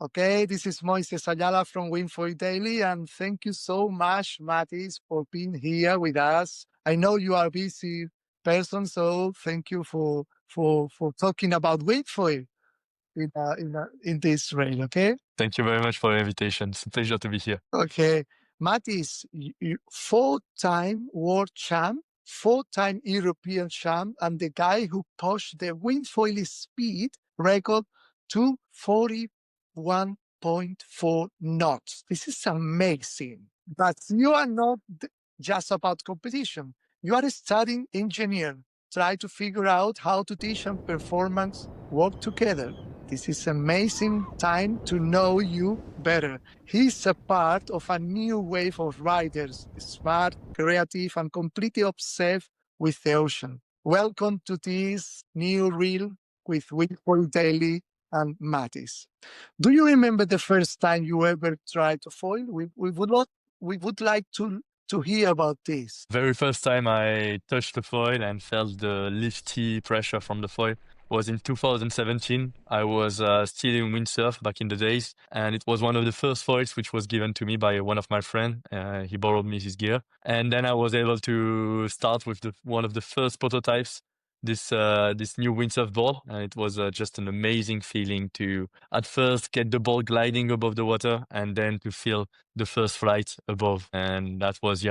Okay, this is Moises Ayala from WINGFOILDAILY, and thank you so much, Mattis, for being here with us. I know you are a busy person, so thank you for talking about Wingfoil in this rail. Okay. Thank you very much for the invitation. It's a pleasure to be here. Okay, Mattis, four-time world champ, four-time European champ, and the guy who pushed the Wingfoil speed record to 41.4 knots. This is amazing. But you are not just about competition. You are a studying engineer. Try to figure out how to teach and performance work together. This is amazing time to know you better. He's a part of a new wave of riders, smart, creative, and completely obsessed with the ocean. Welcome to this new reel with Wingfoil Daily and Mattis. Do you remember the first time you ever tried to foil? We would like to hear about this. Very first time I touched the foil and felt the lifty pressure from the foil was in 2017. I was still in windsurf back in the days, and it was one of the first foils which was given to me by one of my friends. He borrowed me his gear, and then I was able to start with one of the first prototypes, this new windsurf board, and it was just an amazing feeling to at first get the board gliding above the water, and then to feel the first flight above, and that was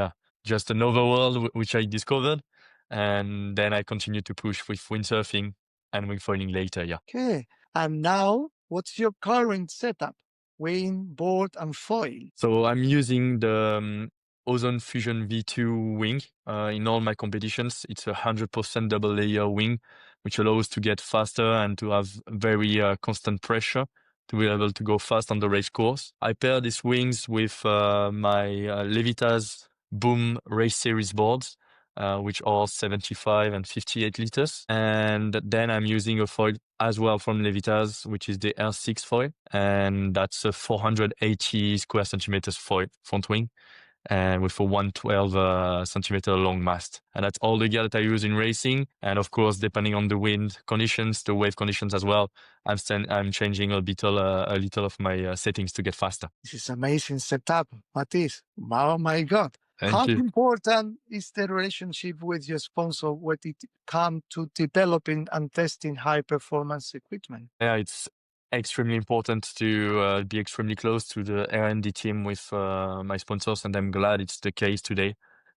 just another world which I discovered, and then I continued to push with windsurfing and wingfoiling later. Okay, and now what's your current setup? Wing, board, and foil. So I'm using the Ozone Fusion V2 wing in all my competitions. It's 100% double layer wing, which allows to get faster and to have very constant pressure to be able to go fast on the race course. I pair these wings with my Levitas Boom Race Series boards, which are 75 and 58 liters. And then I'm using a foil as well from Levitas, which is the R6 foil. And that's a 480 square centimeters foil front wing, and with a 112 centimeter long mast. And that's all the gear that I use in racing. And of course, depending on the wind conditions, the wave conditions as well, I'm changing a little of my settings to get faster. This is amazing setup, Mattis. Oh my God. How important is the relationship with your sponsor when it comes to developing and testing high performance equipment? Yeah, it's extremely important to be extremely close to the R&D team with my sponsors, and I'm glad it's the case today,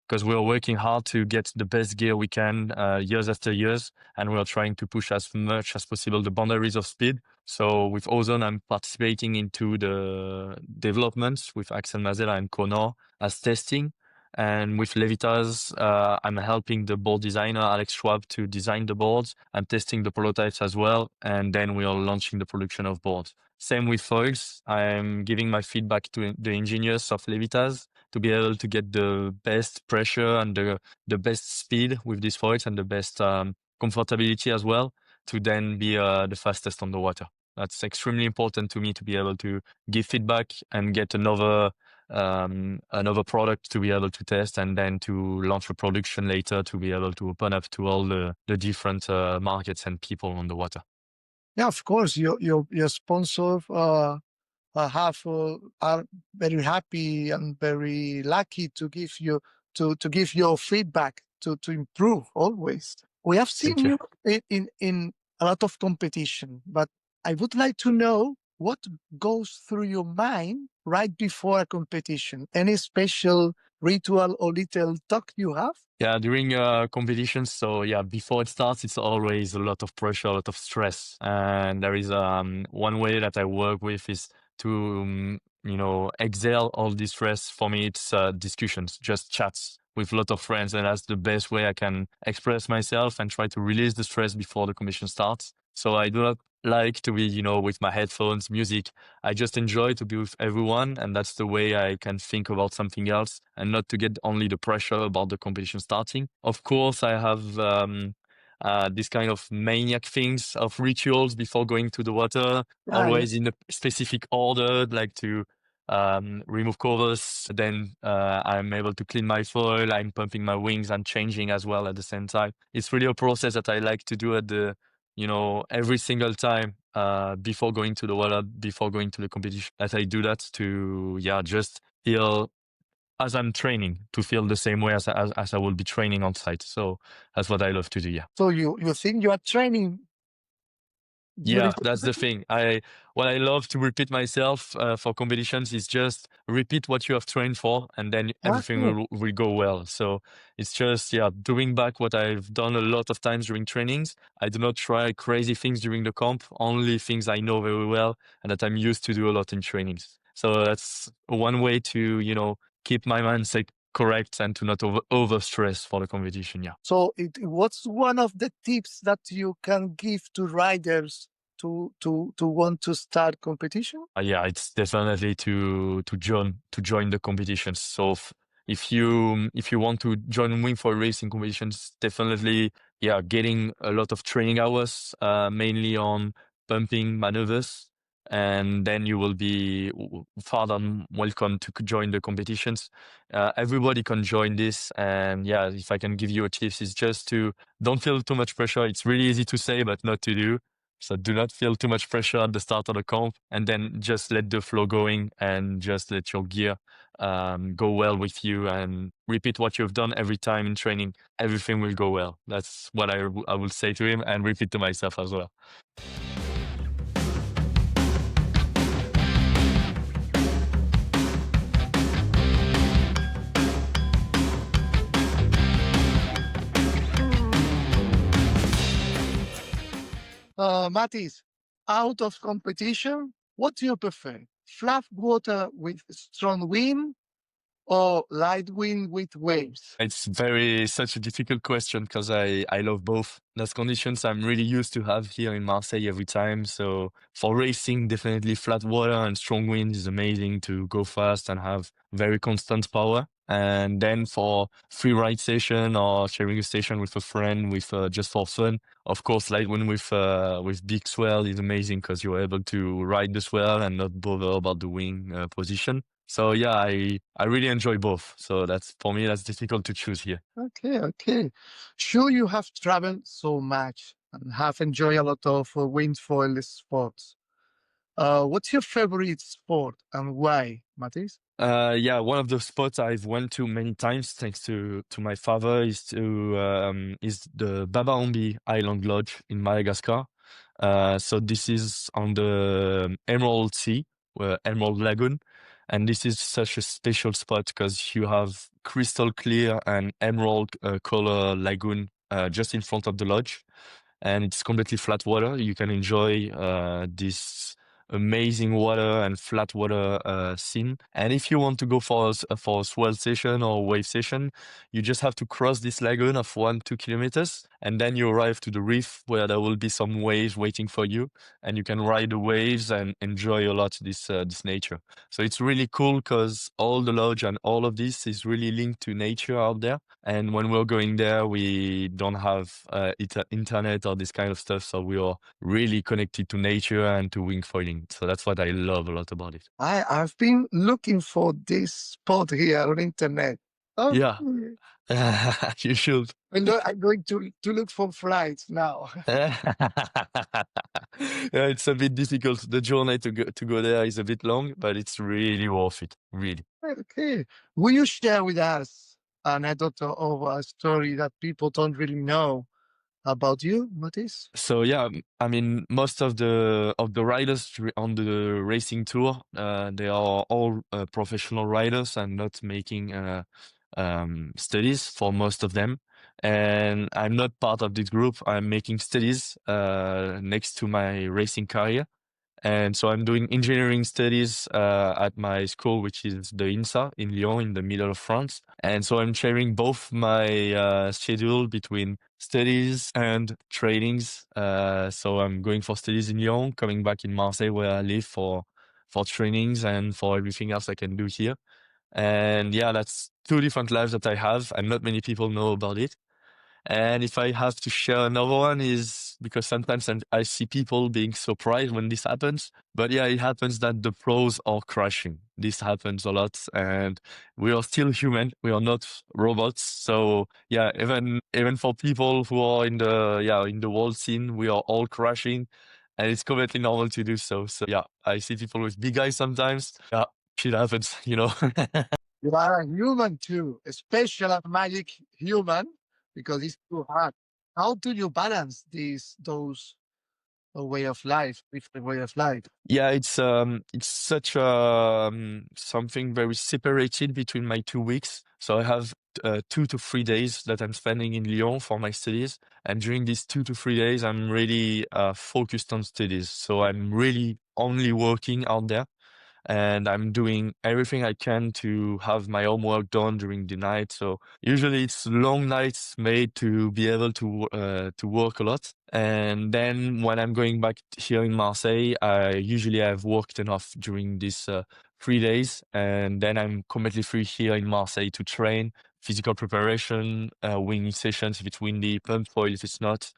because we are working hard to get the best gear we can years after years, and we are trying to push as much as possible the boundaries of speed. So with Ozone, I'm participating into the developments with Axel Mazella and Connor as testing. And with Levitas, I'm helping the board designer, Alex Schwab, to design the boards. I'm testing the prototypes as well. And then we are launching the production of boards. Same with foils. I'm giving my feedback to the engineers of Levitas to be able to get the best pressure and the best speed with these foils and the best comfortability as well, to then be the fastest on the water. That's extremely important to me, to be able to give feedback and get another product to be able to test, and then to launch a production later to be able to open up to all the different markets and people on the water. Yeah, of course. Your sponsor are very happy and very lucky to give you to give your feedback to improve always. We have seen you in a lot of competition, but I would like to know what goes through your mind right before a competition. Any special ritual or little talk you have? Yeah, during competitions. So yeah, before it starts, it's always a lot of pressure, a lot of stress. And there is one way that I work with is to exhale all this stress. For me, it's discussions, just chats with a lot of friends, and that's the best way I can express myself and try to release the stress before the competition starts. So I do not like to be, with my headphones, music. I just enjoy to be with everyone, and that's the way I can think about something else and not to get only the pressure about the competition starting. Of course, I have this kind of maniac things of rituals before going to the water, always in a specific order, like to remove covers. Then I'm able to clean my foil, I'm pumping my wings and changing as well at the same time. It's really a process that I like to do at every single time before going to the water, before going to the competition. That I do that to just feel as I'm training, to feel the same way as I will be training on site. So that's what I love to do. Yeah. So you think you are training during Yeah, that's the competition? thing. What I love to repeat myself for competitions is just repeat what you have trained for, and then everything Okay. will go well. So it's just doing back what I've done a lot of times during trainings. I do not try crazy things during the comp, only things I know very well and that I'm used to do a lot in trainings. So that's one way to keep my mindset correct and to not over stress for the competition. Yeah. So what's one of the tips that you can give to riders to want to start competition? Yeah, it's definitely to join the competitions. So if you want to join Wingfoil racing competitions, definitely getting a lot of training hours, mainly on pumping maneuvers, and then you will be far than welcome to join the competitions. Everybody can join this, and if I can give you a tips, is just to don't feel too much pressure. It's really easy to say, but not to do. So do not feel too much pressure at the start of the comp, and then just let the flow going and just let your gear go well with you, and repeat what you've done every time in training. Everything will go well. That's what I will say to him and repeat to myself as well. Mathis, out of competition, what do you prefer? Flat water with strong wind or light wind with waves? It's such a difficult question because I love both. That's conditions I'm really used to have here in Marseille every time. So for racing, definitely flat water and strong wind is amazing to go fast and have very constant power. And then for free ride session or sharing a station with a friend with just for fun, of course, light wind with big swell is amazing because you're able to ride the swell and not bother about the wing position. So I really enjoy both. So that's for me, that's difficult to choose here. Okay, okay. Sure, you have traveled so much and have enjoyed a lot of windfoil sports. What's your favorite sport and why, Mathis? One of the spots I've went to many times, thanks to my father, is the Babaombi Island Lodge in Madagascar. So this is on the Emerald Sea, Emerald Lagoon, and this is such a special spot because you have crystal clear and emerald color lagoon just in front of the lodge, and it's completely flat water. You can enjoy this amazing water and flat water scene. And if you want to go for a swell session or wave session, you just have to cross this lagoon of 1-2 kilometers, and then you arrive to the reef where there will be some waves waiting for you, and you can ride the waves and enjoy a lot this nature. So it's really cool because all the lodge and all of this is really linked to nature out there. And when we're going there, we don't have internet or this kind of stuff, so we are really connected to nature and to wingfoiling. So that's what I love a lot about it. I've been looking for this spot here on internet. Oh, Yeah, you should. I'm going to look for flights now. Yeah, it's a bit difficult. The journey to go there is a bit long, but it's really worth it. Really. Okay. Will you share with us an anecdote or a story that people don't really know about you, Mathis? So I mean, most of the riders on the racing tour, they are all professional riders and not making studies for most of them. And I'm not part of this group. I'm making studies next to my racing career. And so I'm doing engineering studies at my school, which is the INSA in Lyon, in the middle of France. And so I'm sharing both my schedule between studies and trainings. So I'm going for studies in Lyon, coming back in Marseille, where I live for trainings and for everything else I can do here. And that's two different lives that I have, and not many people know about it. And if I have to share another one, is because sometimes I see people being surprised when this happens. But it happens that the pros are crashing. This happens a lot, and we are still human. We are not robots. So even for people who are in the world scene, we are all crashing. and it's completely normal to do so. So yeah, I see people with big eyes sometimes. Yeah, shit happens, you know. You are a human too, a special and magic human, because it's too hard. How do you balance those way of life, different way of life? Yeah, it's such something very separated between my 2 weeks. So I have 2 to 3 days that I'm spending in Lyon for my studies, and during these 2 to 3 days, I'm really focused on studies. So I'm really only working out there, and I'm doing everything I can to have my homework done during the night. So usually it's long nights made to be able to work a lot. And then when I'm going back here in Marseille, I usually have worked enough during these 3 days, and then I'm completely free here in Marseille to train, physical preparation, winging sessions if it's windy, pump foil if it's not.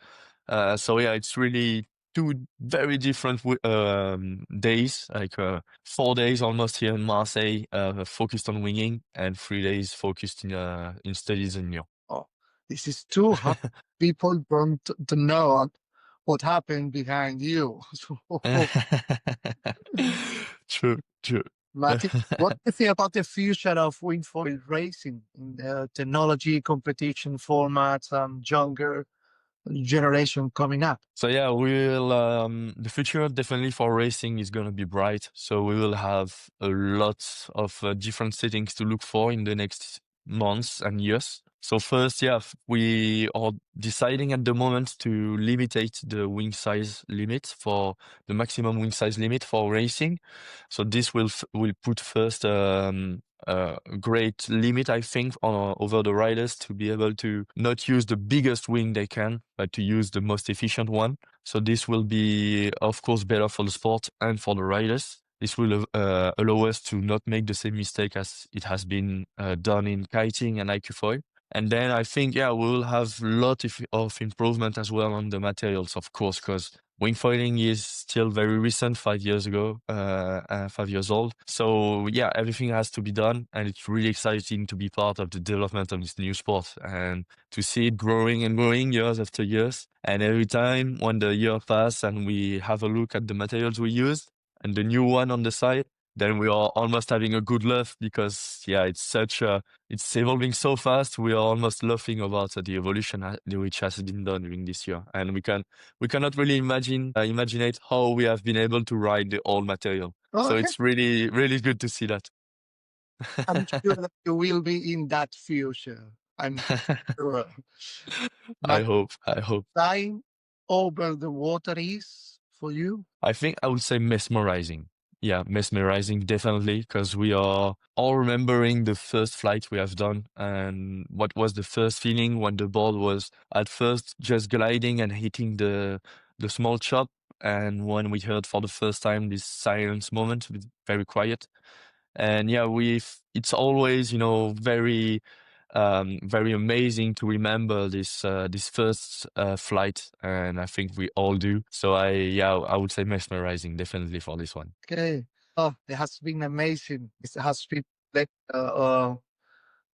So yeah, it's really two very different days, like 4 days almost here in Marseille, focused on winging, and 3 days focused in studies in Lyon. Oh, this is too hard. People don't to know what happened behind you. So, True, true. Mathis, what do you think about the future of wingfoil racing in the technology, competition formats, and younger generation coming up? So yeah, the future definitely for racing is gonna be bright. So we will have a lot of different settings to look for in the next months and years. So first, yeah, we are deciding at the moment to limitate the wing size limit for the maximum wing size limit for racing. So this will put first a great limit, I think, over the riders to be able to not use the biggest wing they can, but to use the most efficient one. So this will be, of course, better for the sport and for the riders. This will allow us to not make the same mistake as it has been done in kiting and IQ4. And then I think, yeah, we will have a lot of improvement as well on the materials, of course, because wingfoiling is still very recent, 5 years ago, 5 years old. So yeah, everything has to be done, and it's really exciting to be part of the development of this new sport and to see it growing and growing years after years. And every time when the year pass and we have a look at the materials we used and the new one on the side, then we are almost having a good laugh because yeah, it's evolving so fast. We are almost laughing about the evolution which has been done during this year, and we cannot really imaginate how we have been able to ride the old material. So Okay. it's really, really good to see that. I'm sure that you will be in that future. I'm sure. I But hope, I hope. flying over the water is for you? I think I would say mesmerizing. Yeah, mesmerizing definitely, because we are all remembering the first flight we have done and what was the first feeling when the board was at first just gliding and hitting the small chop, and when we heard for the first time this silence moment, very quiet. And yeah, it's always, very amazing to remember this first flight, and I think we all do. So I would say mesmerizing definitely for this one. Okay. Oh, it has been amazing. It has been like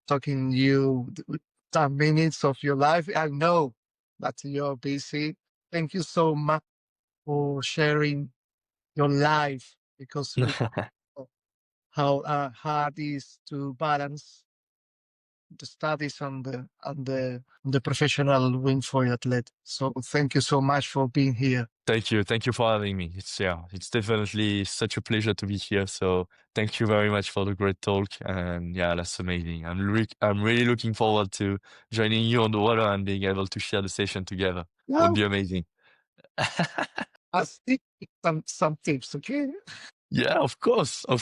talking you with some minutes of your life. I know that you're busy. Thank you so much for sharing your life, because we know how hard it is to balance the studies and the professional wingfoil athlete. So thank you so much for being here. Thank you for having me. It's definitely such a pleasure to be here. So thank you very much for the great talk, and yeah, that's amazing. I'm really looking forward to joining you on the water and being able to share the session together. Would Now, be amazing. I'll stick with some tips, okay? Yeah, of course. I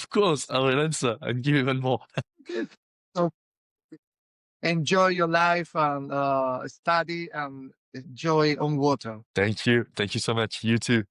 will answer and give even more. Okay. So enjoy your life and study and enjoy on water. Thank you so much. You too.